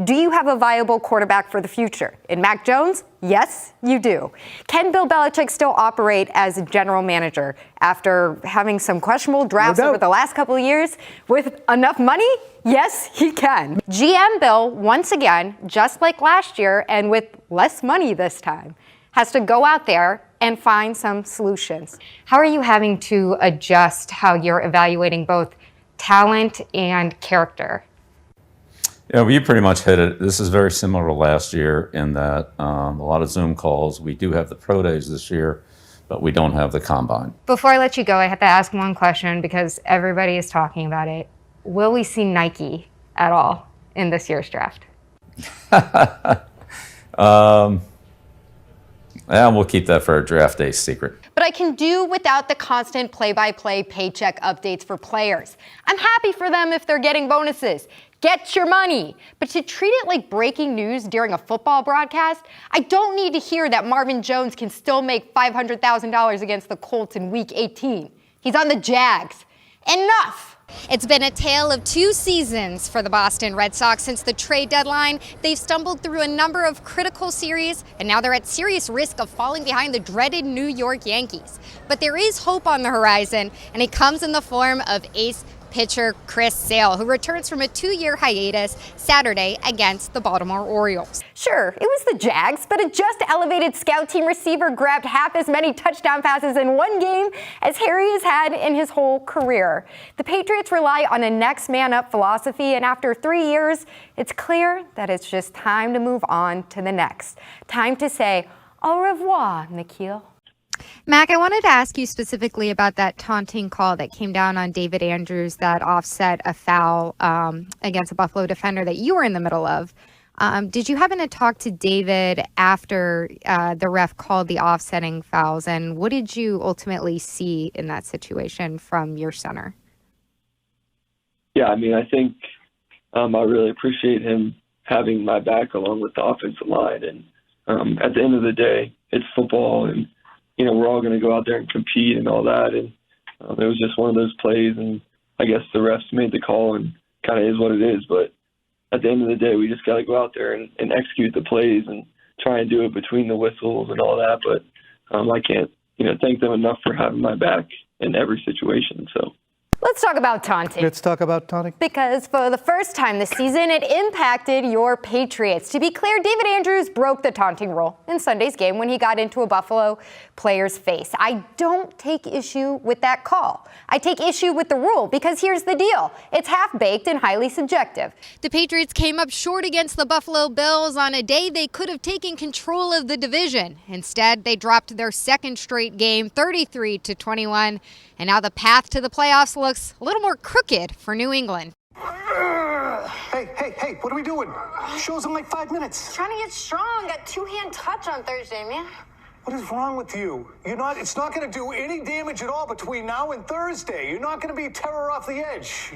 Do you have a viable quarterback for the future? In Mac Jones? Yes, you do. Can Bill Belichick still operate as a general manager after having some questionable drafts over the last couple of years with enough money? Yes, he can. GM Bill, once again, just like last year and with less money this time, has to go out there and find some solutions. How are you having to adjust how you're evaluating both talent and character? Yeah, you pretty much hit it. This is very similar to last year in that a lot of Zoom calls. We do have the pro days this year, but we don't have the combine. Before I let you go, I have to ask one question because everybody is talking about it. Will we see Nike at all in this year's draft? And we'll keep that for our draft day secret. But I can do without the constant play-by-play paycheck updates for players. I'm happy for them if they're getting bonuses. Get your money. But to treat it like breaking news during a football broadcast, I don't need to hear that Marvin Jones can still make $500,000 against the Colts in Week 18. He's on the Jags. Enough! It's been a tale of 2 seasons for the Boston Red Sox since the trade deadline. They've stumbled through a number of critical series, and now they're at serious risk of falling behind the dreaded New York Yankees. But there is hope on the horizon, and it comes in the form of ace pitcher Chris Sale, who returns from a 2-year hiatus Saturday against the Baltimore Orioles. Sure, it was the Jags, but a just elevated scout team receiver grabbed half as many touchdown passes in one game as Harry has had in his whole career. The Patriots rely on a next man up philosophy, and after 3 years, it's clear that it's just time to move on to the next. Time to say au revoir, Nikhil. Mac, I wanted to ask you specifically about that taunting call that came down on David Andrews that offset a foul against a Buffalo defender that you were in the middle of. Did you happen to talk to David after the ref called the offsetting fouls, and what did you ultimately see in that situation from your center? Yeah, I mean, I think I really appreciate him having my back along with the offensive line. And at the end of the day, it's football, and you know, we're all going to go out there and compete and all that. And it was just one of those plays, and I guess the refs made the call, and kind of is what it is. But at the end of the day, we just got to go out there and execute the plays and try and do it between the whistles and all that. But I can't, thank them enough for having my back in every situation. So. Let's talk about taunting. Let's talk about taunting. Because for the first time this season, it impacted your Patriots. To be clear, David Andrews broke the taunting rule in Sunday's game when he got into a Buffalo player's face. I don't take issue with that call. I take issue with the rule because here's the deal. It's half-baked and highly subjective. The Patriots came up short against the Buffalo Bills on a day they could have taken control of the division. Instead, they dropped their second straight game, 33-21. And now the path to the playoffs looks a little more crooked for New England. Hey, what are we doing? Show's in like 5 minutes. Trying to get strong. Got 2-hand touch on Thursday, man. What is wrong with you? It's not going to do any damage at all between now and Thursday. You're not going to be terror off the edge.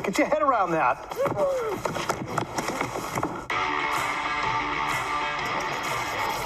Get your head around that.